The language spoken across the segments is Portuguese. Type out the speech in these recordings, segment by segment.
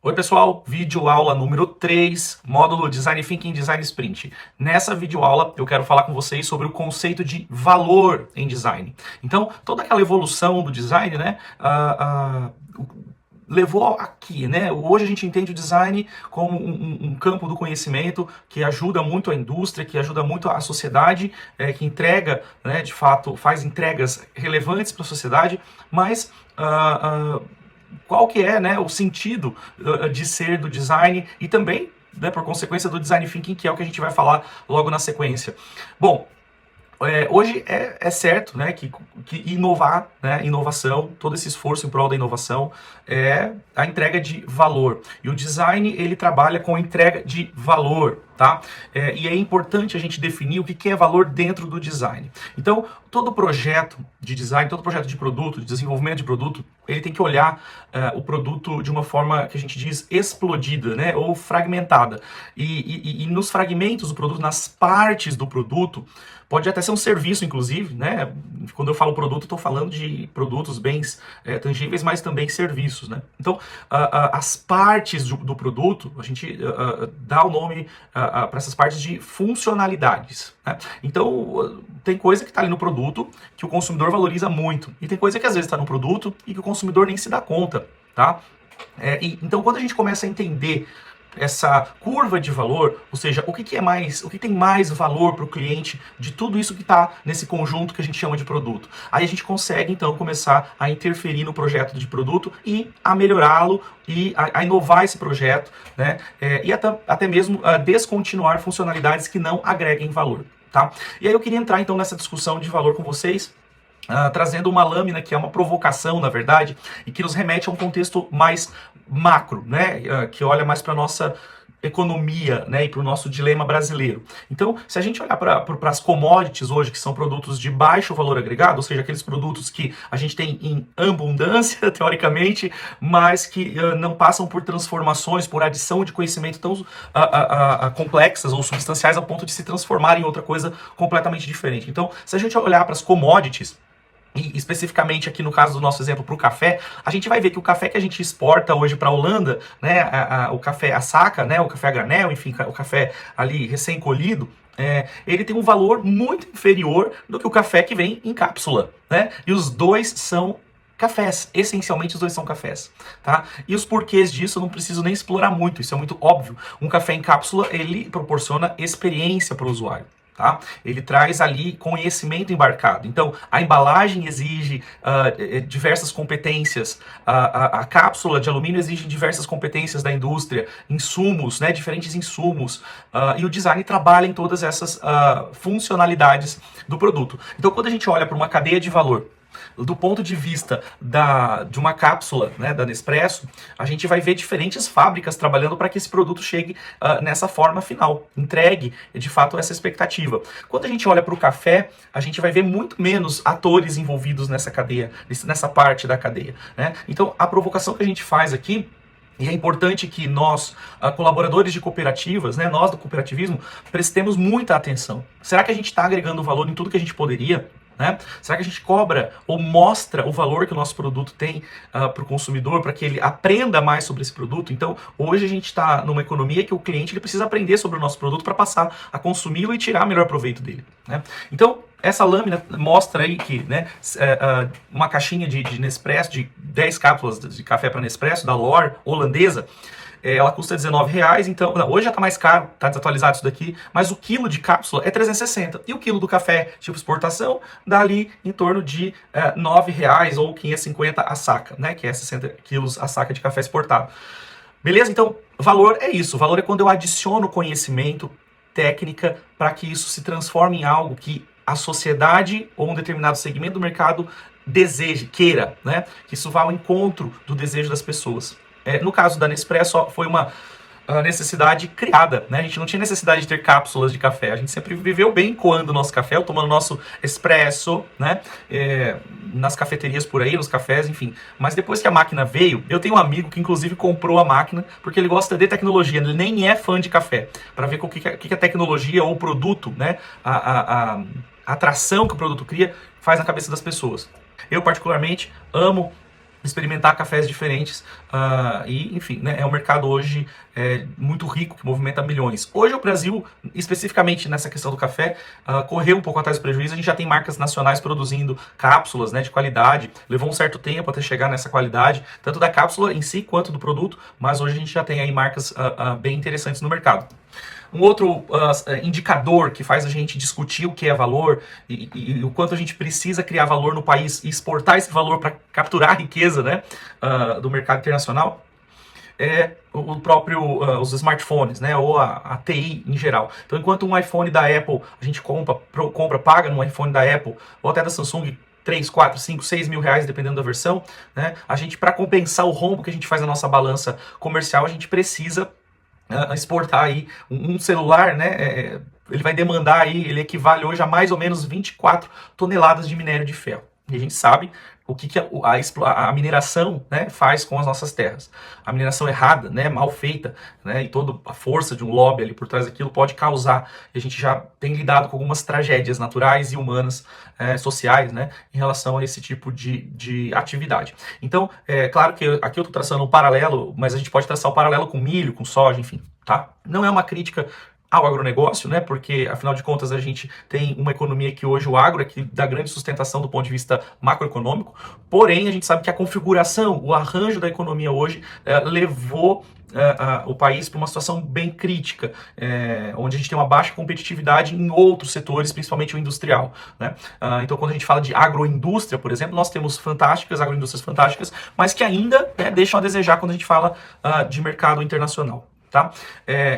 Oi pessoal, vídeo aula número 3, módulo Design Thinking Design Sprint. Nessa videoaula eu quero falar com vocês sobre o conceito de valor em design. Então, toda aquela evolução do design, né, levou aqui, né? Hoje a gente entende o design como um campo do conhecimento que ajuda muito a indústria, que ajuda muito a sociedade, que entrega, né, de fato, faz entregas relevantes para a sociedade, mas qual que é, né, o sentido de ser do design e também, né, por consequência do design thinking, que é o que a gente vai falar logo na sequência. Bom, hoje é certo, né, que inovar, né, inovação, todo esse esforço em prol da inovação é a entrega de valor. E o design, ele trabalha com entrega de valor, tá? E é importante a gente definir o que é valor dentro do design. Então, todo projeto de design, todo projeto de produto, de desenvolvimento de produto, ele tem que olhar o produto de uma forma que a gente diz explodida, né, ou fragmentada. E nos fragmentos do produto, nas partes do produto, pode até ser um serviço, inclusive, né? Quando eu falo produto, estou falando de produtos, bens tangíveis, mas também serviços, né? Então, as partes do produto, a gente dá o nome para essas partes de funcionalidades, né? Então, tem coisa que está ali no produto que o consumidor valoriza muito, e tem coisa que às vezes está no produto e que o consumidor nem se dá conta, tá? Então, quando a gente começa a entender essa curva de valor, ou seja, o que é mais, o que tem mais valor para o cliente de tudo isso que está nesse conjunto que a gente chama de produto. Aí a gente consegue então começar a interferir no projeto de produto e a melhorá-lo e a inovar esse projeto, né? E até mesmo descontinuar funcionalidades que não agreguem valor, tá? E aí eu queria entrar então nessa discussão de valor com vocês, trazendo uma lâmina que é uma provocação, na verdade, e que nos remete a um contexto mais macro, né, que olha mais para a nossa economia, né, e para o nosso dilema brasileiro. Então, se a gente olhar para as commodities hoje, que são produtos de baixo valor agregado, ou seja, aqueles produtos que a gente tem em abundância, teoricamente, mas que não passam por transformações, por adição de conhecimento tão complexas ou substanciais a ponto de se transformar em outra coisa completamente diferente. Então, se a gente olhar para as commodities, e especificamente aqui no caso do nosso exemplo para o café, a gente vai ver que o café que a gente exporta hoje para a Holanda, né, o café a saca, né, o café a granel, enfim, o café ali recém-colhido, ele tem um valor muito inferior do que o café que vem em cápsula, né? E os dois são cafés, essencialmente os dois são cafés, tá? E os porquês disso eu não preciso nem explorar muito, isso é muito óbvio. Um café em cápsula, ele proporciona experiência para o usuário. Tá? Ele traz ali conhecimento embarcado. Então, a embalagem exige diversas competências, a cápsula de alumínio exige diversas competências da indústria, insumos, né, diferentes insumos, e o design trabalha em todas essas funcionalidades do produto. Então, quando a gente olha para uma cadeia de valor, do ponto de vista de uma cápsula, né, da Nespresso, a gente vai ver diferentes fábricas trabalhando para que esse produto chegue nessa forma final, entregue de fato essa expectativa. Quando a gente olha para o café, a gente vai ver muito menos atores envolvidos nessa cadeia, nessa parte da cadeia, né? Então a provocação que a gente faz aqui, e é importante que nós, colaboradores de cooperativas, né, nós do cooperativismo, prestemos muita atenção. Será que a gente está agregando valor em tudo que a gente poderia? Né? Será que a gente cobra ou mostra o valor que o nosso produto tem para o consumidor, para que ele aprenda mais sobre esse produto? Então, hoje a gente está numa economia que o cliente ele precisa aprender sobre o nosso produto para passar a consumi-lo e tirar melhor proveito dele, né? Então, essa lâmina mostra aí que, né, uma caixinha de Nespresso, de 10 cápsulas de café para Nespresso, da L'Or, holandesa, ela custa R$19, então, não, hoje já está mais caro, está desatualizado isso daqui, mas o quilo de cápsula é 360, e o quilo do café tipo exportação dá ali em torno de R$9 ou 550 a saca, né, que é 60 quilos a saca de café exportado. Beleza? Então, valor é isso, valor é quando eu adiciono conhecimento, técnica, para que isso se transforme em algo que a sociedade ou um determinado segmento do mercado deseje, queira, né, que isso vá ao encontro do desejo das pessoas. No caso da Nespresso, foi uma necessidade criada, né? A gente não tinha necessidade de ter cápsulas de café, a gente sempre viveu bem coando o nosso café, ou tomando nosso expresso, né? Nas cafeterias por aí, nos cafés, enfim. Mas depois que a máquina veio, eu tenho um amigo que inclusive comprou a máquina porque ele gosta de tecnologia, ele nem é fã de café, para ver o que a tecnologia ou o produto, né? A atração que o produto cria faz na cabeça das pessoas. Eu particularmente amo experimentar cafés diferentes, e enfim, né, é um mercado hoje muito rico, que movimenta milhões. Hoje o Brasil, especificamente nessa questão do café, correu um pouco atrás do prejuízo. A gente já tem marcas nacionais produzindo cápsulas, né, de qualidade, levou um certo tempo até chegar nessa qualidade, tanto da cápsula em si quanto do produto, mas hoje a gente já tem aí marcas bem interessantes no mercado. Um outro indicador que faz a gente discutir o que é valor e o quanto a gente precisa criar valor no país e exportar esse valor para capturar a riqueza, né, do mercado internacional é o próprio, os smartphones, né, ou a TI em geral. Então, enquanto um iPhone da Apple, a gente paga num iPhone da Apple, ou até da Samsung, 3, 4, 5, 6 mil reais, dependendo da versão, né, a gente, para compensar o rombo que a gente faz na nossa balança comercial, a gente precisa exportar aí um celular, né, ele vai demandar aí, ele equivale hoje a mais ou menos 24 toneladas de minério de ferro. E a gente sabe o que a mineração, né, faz com as nossas terras. A mineração errada, né, mal feita, né, e toda a força de um lobby ali por trás daquilo pode causar, e a gente já tem lidado com algumas tragédias naturais e humanas, sociais, né, em relação a esse tipo de atividade. Então, é claro que aqui eu estou traçando um paralelo, mas a gente pode traçar o paralelo com milho, com soja, enfim, tá? Não é uma crítica ao agronegócio, né? Porque, afinal de contas, a gente tem uma economia que hoje o agro é que dá grande sustentação do ponto de vista macroeconômico, porém, a gente sabe que a configuração, o arranjo da economia hoje levou o país para uma situação bem crítica, onde a gente tem uma baixa competitividade em outros setores, principalmente o industrial, né? Então, quando a gente fala de agroindústria, por exemplo, nós temos agroindústrias fantásticas, mas que ainda deixam a desejar quando a gente fala de mercado internacional. Tá?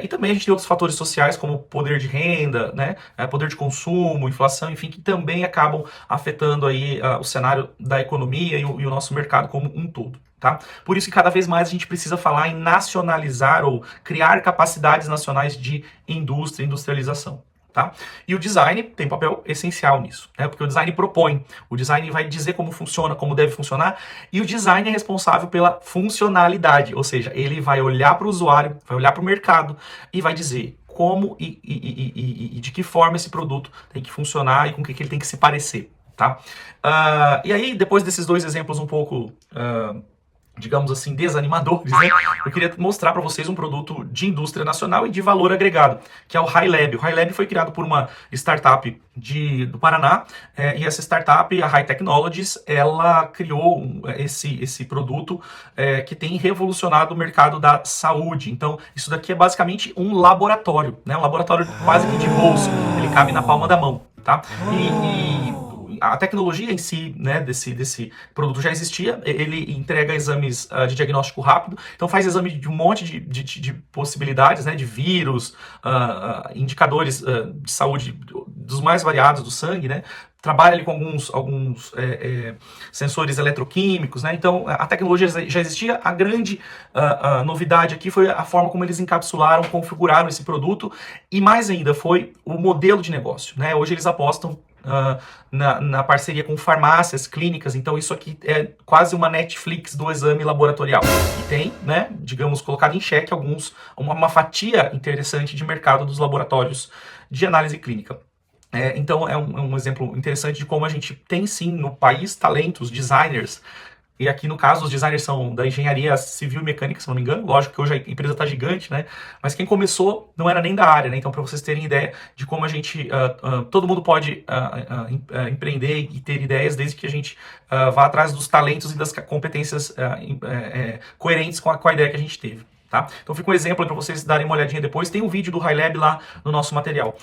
E também a gente tem outros fatores sociais, como poder de renda, né? Poder de consumo, inflação, enfim, que também acabam afetando aí, o cenário da economia e o nosso mercado como um todo. Tá? Por isso que cada vez mais a gente precisa falar em nacionalizar ou criar capacidades nacionais de indústria, industrialização. Tá? E o design tem papel essencial nisso, né? Porque o design propõe, o design vai dizer como funciona, como deve funcionar, e o design é responsável pela funcionalidade, ou seja, ele vai olhar para o usuário, vai olhar para o mercado e vai dizer como e de que forma esse produto tem que funcionar e com o que ele tem que se parecer. Tá? E aí, depois desses dois exemplos um pouco digamos assim, desanimadores, né? Eu queria mostrar para vocês um produto de indústria nacional e de valor agregado, que é o HiLab. O HiLab foi criado por uma startup do Paraná, e essa startup, a High Technologies, ela criou esse produto que tem revolucionado o mercado da saúde. Então, isso daqui é basicamente um laboratório, né? Um laboratório quase que de bolso, ele cabe na palma da mão, tá? A tecnologia em si, né, desse produto já existia. Ele entrega exames de diagnóstico rápido, então faz exame de um monte de possibilidades, né, de vírus, indicadores de saúde dos mais variados do sangue, né, trabalha ali com alguns sensores eletroquímicos, né, então a tecnologia já existia. A grande novidade aqui foi a forma como eles encapsularam, configuraram esse produto, e mais ainda foi o modelo de negócio, né. Hoje eles apostam na parceria com farmácias, clínicas. Então isso aqui é quase uma Netflix do exame laboratorial. E tem, né, digamos, colocado em xeque uma fatia interessante de mercado dos laboratórios de análise clínica. Então é um exemplo interessante de como a gente tem sim no país talentos, designers. E aqui, no caso, os designers são da engenharia civil e mecânica, se não me engano. Lógico que hoje a empresa está gigante, né? Mas quem começou não era nem da área, né? Então, para vocês terem ideia de como a gente... todo mundo pode empreender e ter ideias, desde que a gente vá atrás dos talentos e das competências coerentes com a ideia que a gente teve. Tá? Então fica um exemplo para vocês darem uma olhadinha depois. Tem um vídeo do HiLab lá no nosso material.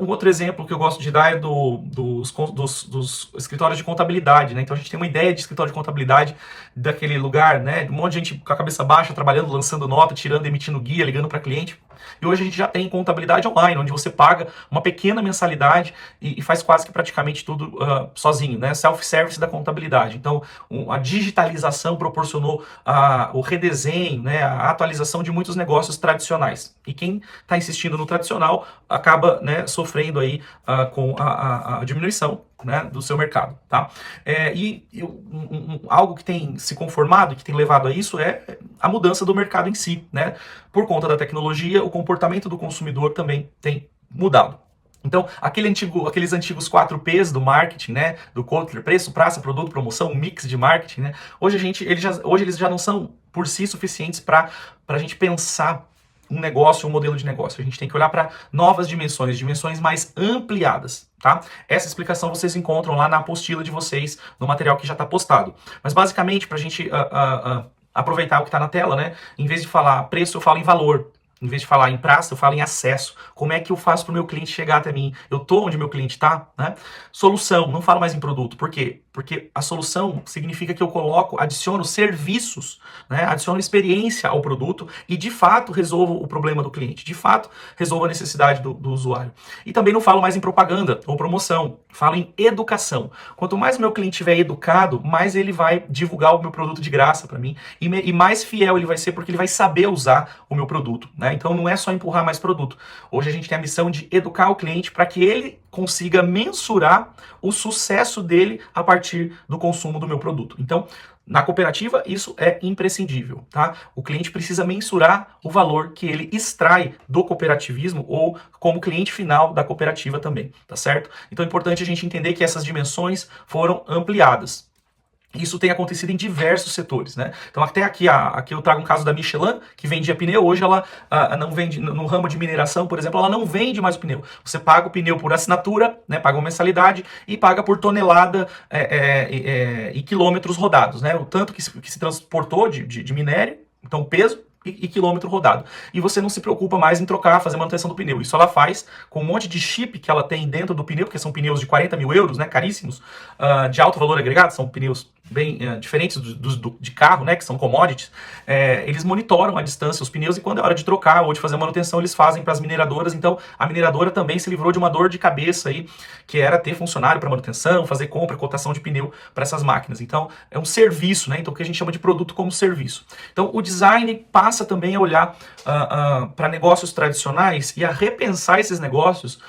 Um outro exemplo que eu gosto de dar é dos escritórios de contabilidade, né? Então a gente tem uma ideia de escritório de contabilidade daquele lugar, né? Um monte de gente com a cabeça baixa, trabalhando, lançando nota, tirando, emitindo guia, ligando para cliente. E hoje a gente já tem contabilidade online, onde você paga uma pequena mensalidade e faz quase que praticamente tudo sozinho, né? Self-service da contabilidade. Então, a digitalização proporcionou o redesenho, né? A atualização de muitos negócios tradicionais. E quem está insistindo no tradicional acaba, né, sofrendo aí com a diminuição, né, do seu mercado, tá? Algo que tem se conformado, que tem levado a isso, é a mudança do mercado em si, né? Por conta da tecnologia, o comportamento do consumidor também tem mudado. Então, aqueles antigos 4Ps do marketing, né, do Kotler, preço, praça, produto, promoção, um mix de marketing, né, hoje eles já não são por si suficientes para a gente pensar um negócio, um modelo de negócio. A gente tem que olhar para novas dimensões, dimensões mais ampliadas, tá? Essa explicação vocês encontram lá na apostila de vocês, no material que já está postado. Mas basicamente, para a gente aproveitar o que está na tela, né, em vez de falar preço, eu falo em valor. Em vez de falar em praça, eu falo em acesso. Como é que eu faço para o meu cliente chegar até mim? Eu estou onde meu cliente está, né? Solução, não falo mais em produto. Por quê? Porque a solução significa que eu adiciono serviços, né? Adiciono experiência ao produto e, de fato, resolvo o problema do cliente. De fato, resolvo a necessidade do usuário. E também não falo mais em propaganda ou promoção. Falo em educação. Quanto mais o meu cliente estiver educado, mais ele vai divulgar o meu produto de graça para mim e mais fiel ele vai ser porque ele vai saber usar o meu produto, né? Então não é só empurrar mais produto. Hoje a gente tem a missão de educar o cliente para que ele consiga mensurar o sucesso dele a partir do consumo do meu produto. Então, na cooperativa, isso é imprescindível, tá? O cliente precisa mensurar o valor que ele extrai do cooperativismo ou como cliente final da cooperativa também, tá certo? Então é importante a gente entender que essas dimensões foram ampliadas. Isso tem acontecido em diversos setores, né? Então até aqui eu trago um caso da Michelin, que vendia pneu, hoje ela não vende, no ramo de mineração, por exemplo, ela não vende mais o pneu. Você paga o pneu por assinatura, né? Paga uma mensalidade e paga por tonelada e quilômetros rodados, né? O tanto que se transportou de minério, então o peso, e quilômetro rodado. E você não se preocupa mais em trocar, fazer manutenção do pneu. Isso ela faz com um monte de chip que ela tem dentro do pneu, porque são pneus de 40 mil euros, né, caríssimos, de alto valor agregado, são pneus bem diferentes de carro, né, que são commodities. Eles monitoram à distância os pneus e quando é hora de trocar ou de fazer manutenção, eles fazem para as mineradoras. Então, a mineradora também se livrou de uma dor de cabeça aí, que era ter funcionário para manutenção, fazer compra, cotação de pneu para essas máquinas. Então, é um serviço, né? Então, o que a gente chama de produto como serviço. Então, o design passa também a olhar para negócios tradicionais e a repensar esses negócios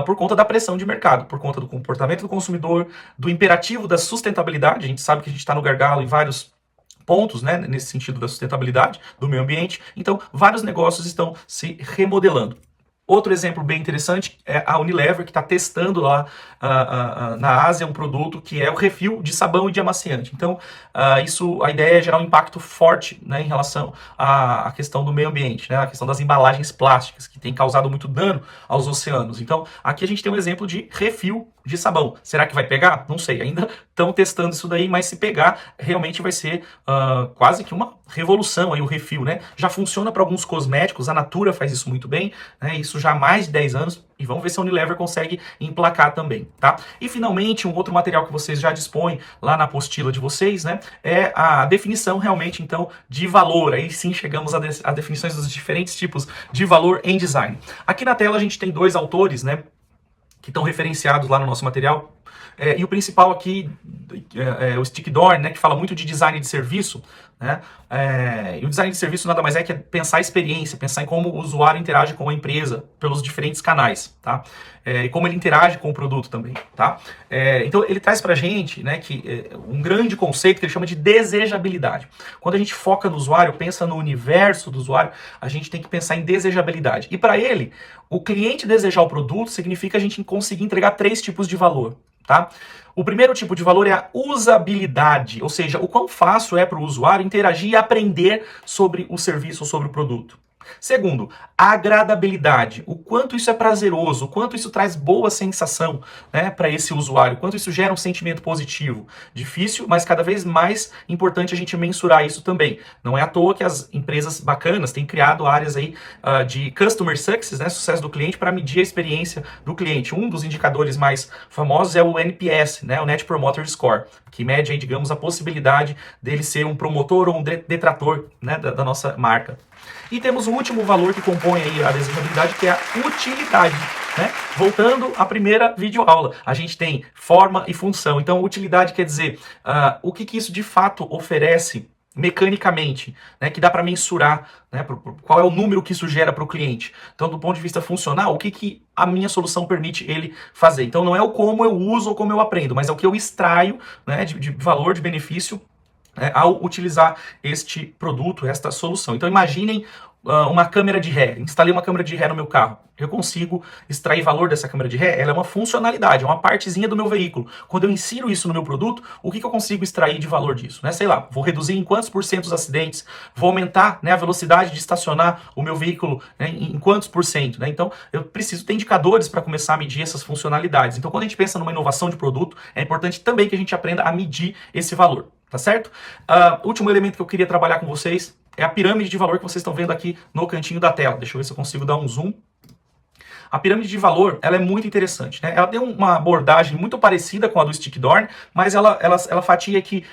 por conta da pressão de mercado, por conta do comportamento do consumidor, do imperativo da sustentabilidade. A gente sabe que a gente está no gargalo em vários pontos, né, nesse sentido da sustentabilidade, do meio ambiente. Então, vários negócios estão se remodelando. Outro exemplo bem interessante é a Unilever, que está testando lá na Ásia um produto que é o refil de sabão e de amaciante. Então, a ideia é gerar um impacto forte, né, em relação à questão do meio ambiente, né, a questão das embalagens plásticas, que tem causado muito dano aos oceanos. Então, aqui a gente tem um exemplo de refil de sabão. Será que vai pegar? Não sei, ainda estão testando isso daí, mas se pegar, realmente vai ser quase que uma revolução aí o refil, né? Já funciona para alguns cosméticos, a Natura faz isso muito bem, né? Isso já há mais de 10 anos, e vamos ver se a Unilever consegue emplacar também, tá? E finalmente, um outro material que vocês já dispõem lá na apostila de vocês, né? É a definição realmente, então, de valor. Aí sim chegamos a definições dos diferentes tipos de valor em design. Aqui na tela a gente tem dois autores, né, que estão referenciados lá no nosso material. E o principal aqui é o Stick Dorn, né, que fala muito de design de serviço, né? E o design de serviço nada mais é que pensar a experiência, pensar em como o usuário interage com a empresa pelos diferentes canais, tá? E como ele interage com o produto também, tá? Então ele traz pra gente, né, um grande conceito que ele chama de desejabilidade. Quando a gente foca no usuário, pensa no universo do usuário, a gente tem que pensar em desejabilidade. E para ele, o cliente desejar o produto significa a gente conseguir entregar 3 tipos de valor, tá? O primeiro tipo de valor é a usabilidade, ou seja, o quão fácil é para o usuário interagir e aprender sobre o serviço ou sobre o produto. Segundo, a agradabilidade, o quanto isso é prazeroso, o quanto isso traz boa sensação, né, para esse usuário, o quanto isso gera um sentimento positivo. Difícil, mas cada vez mais importante a gente mensurar isso também. Não é à toa que as empresas bacanas têm criado áreas aí de Customer Success, né, sucesso do cliente, para medir a experiência do cliente. Um dos indicadores mais famosos é o NPS, né, o Net Promoter Score, que mede aí, digamos, a possibilidade dele ser um promotor ou um detrator, né, da nossa marca. E temos um último valor que compõe aí a desejabilidade, que é a utilidade, né? Voltando à primeira videoaula, a gente tem forma e função. Então, utilidade quer dizer o que isso de fato oferece mecanicamente, né, que dá para mensurar, né, qual é o número que isso gera para o cliente. Então, do ponto de vista funcional, o que a minha solução permite ele fazer. Então, não é o como eu uso ou como eu aprendo, mas é o que eu extraio, né, de valor, de benefício, ao utilizar este produto, esta solução. Então imaginem uma câmera de ré, instalei uma câmera de ré no meu carro. Eu consigo extrair valor dessa câmera de ré? Ela é uma funcionalidade, é uma partezinha do meu veículo. Quando eu insiro isso no meu produto, o que eu consigo extrair de valor disso? Né? Sei lá, vou reduzir em quantos por cento os acidentes, vou aumentar, né, a velocidade de estacionar o meu veículo, né, em quantos por cento. Né? Então, eu preciso ter indicadores para começar a medir essas funcionalidades. Então, quando a gente pensa numa inovação de produto, é importante também que a gente aprenda a medir esse valor. Tá certo? Último elemento que eu queria trabalhar com vocês é a pirâmide de valor que vocês estão vendo aqui no cantinho da tela. Deixa eu ver se eu consigo dar um zoom. A pirâmide de valor, ela é muito interessante, né? Ela tem uma abordagem muito parecida com a do Stick Dorn, mas ela fatia aqui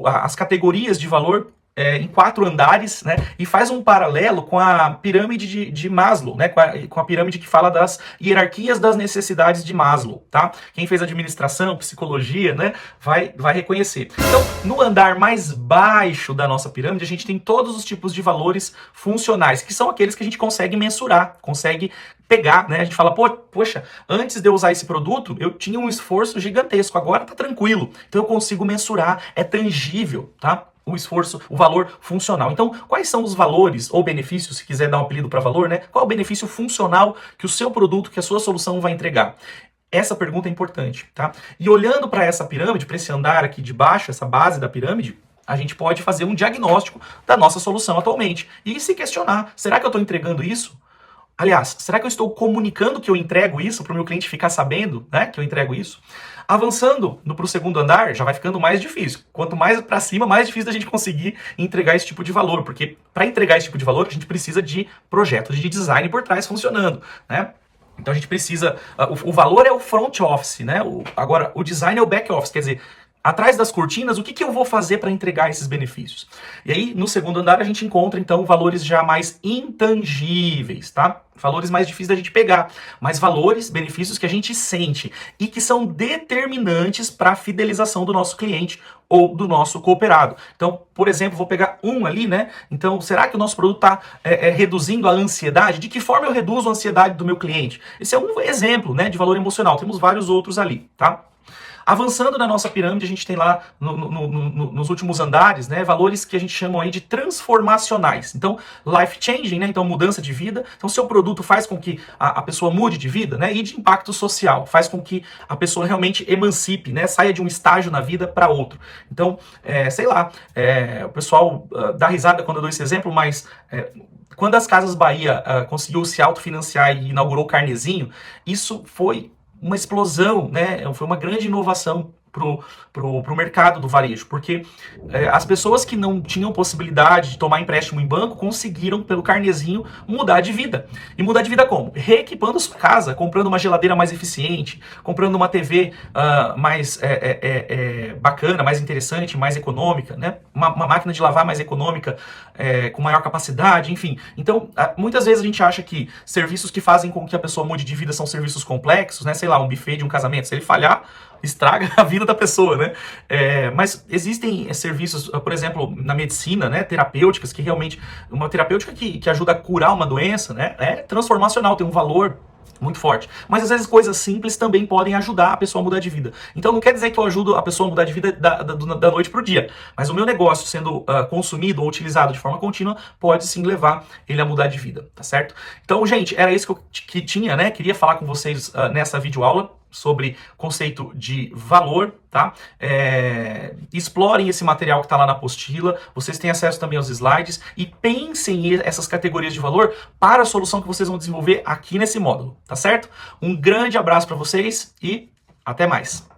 as categorias de valor em 4 andares, né? E faz um paralelo com a pirâmide de Maslow, né? Com a pirâmide que fala das hierarquias das necessidades de Maslow, tá? Quem fez administração, psicologia, né? Vai reconhecer. Então, no andar mais baixo da nossa pirâmide, a gente tem todos os tipos de valores funcionais, que são aqueles que a gente consegue mensurar, consegue pegar, né? A gente fala, poxa, antes de eu usar esse produto, eu tinha um esforço gigantesco, agora tá tranquilo. Então eu consigo mensurar, é tangível, tá? O esforço, o valor funcional. Então, quais são os valores ou benefícios, se quiser dar um apelido para valor, né? Qual é o benefício funcional que o seu produto, que a sua solução vai entregar? Essa pergunta é importante, tá? E olhando para essa pirâmide, para esse andar aqui de baixo, essa base da pirâmide, a gente pode fazer um diagnóstico da nossa solução atualmente e se questionar, será que eu estou entregando isso? Aliás, será que eu estou comunicando que eu entrego isso para o meu cliente ficar sabendo, né, que eu entrego isso? Avançando para o segundo andar, já vai ficando mais difícil. Quanto mais para cima, mais difícil da gente conseguir entregar esse tipo de valor, porque para entregar esse tipo de valor, a gente precisa de projetos de design por trás funcionando, né? Então a gente precisa... O valor é o front office, né? Agora, o design é o back office, quer dizer... Atrás das cortinas, o que eu vou fazer para entregar esses benefícios? E aí, no segundo andar, a gente encontra, então, valores já mais intangíveis, tá? Valores mais difíceis da gente pegar, mas valores, benefícios que a gente sente e que são determinantes para a fidelização do nosso cliente ou do nosso cooperado. Então, por exemplo, vou pegar um ali, né? Então, será que o nosso produto está reduzindo a ansiedade? De que forma eu reduzo a ansiedade do meu cliente? Esse é um exemplo, né, de valor emocional. Temos vários outros ali, tá? Avançando na nossa pirâmide, a gente tem lá nos últimos andares, né, valores que a gente chama aí de transformacionais. Então, life changing, né, então mudança de vida. Então, seu produto faz com que a pessoa mude de vida, né, e de impacto social, faz com que a pessoa realmente emancipe, né, saia de um estágio na vida para outro. Então, sei lá, o pessoal dá risada quando eu dou esse exemplo, mas... quando as Casas Bahia conseguiu se autofinanciar e inaugurou o Carnezinho, isso foi uma explosão, né? Foi uma grande inovação pro mercado do varejo, porque as pessoas que não tinham possibilidade de tomar empréstimo em banco conseguiram, pelo carnezinho, mudar de vida. E mudar de vida como? Reequipando sua casa, comprando uma geladeira mais eficiente, comprando uma TV mais bacana, mais interessante, mais econômica, né? Uma máquina de lavar mais econômica, com maior capacidade, enfim. Então, muitas vezes a gente acha que serviços que fazem com que a pessoa mude de vida são serviços complexos, né? Sei lá, um buffet de um casamento. Se ele falhar, estraga a vida da pessoa, né? Mas existem serviços, por exemplo, na medicina, né, terapêuticas, que realmente, uma terapêutica que ajuda a curar uma doença, né, é transformacional, tem um valor muito forte. Mas às vezes coisas simples também podem ajudar a pessoa a mudar de vida. Então não quer dizer que eu ajudo a pessoa a mudar de vida da noite para o dia. Mas o meu negócio sendo consumido ou utilizado de forma contínua pode sim levar ele a mudar de vida, tá certo? Então, gente, era isso que tinha, né? Queria falar com vocês nessa videoaula sobre conceito de valor, tá? Explorem esse material que está lá na apostila, vocês têm acesso também aos slides e pensem essas categorias de valor para a solução que vocês vão desenvolver aqui nesse módulo, tá certo? Um grande abraço para vocês e até mais!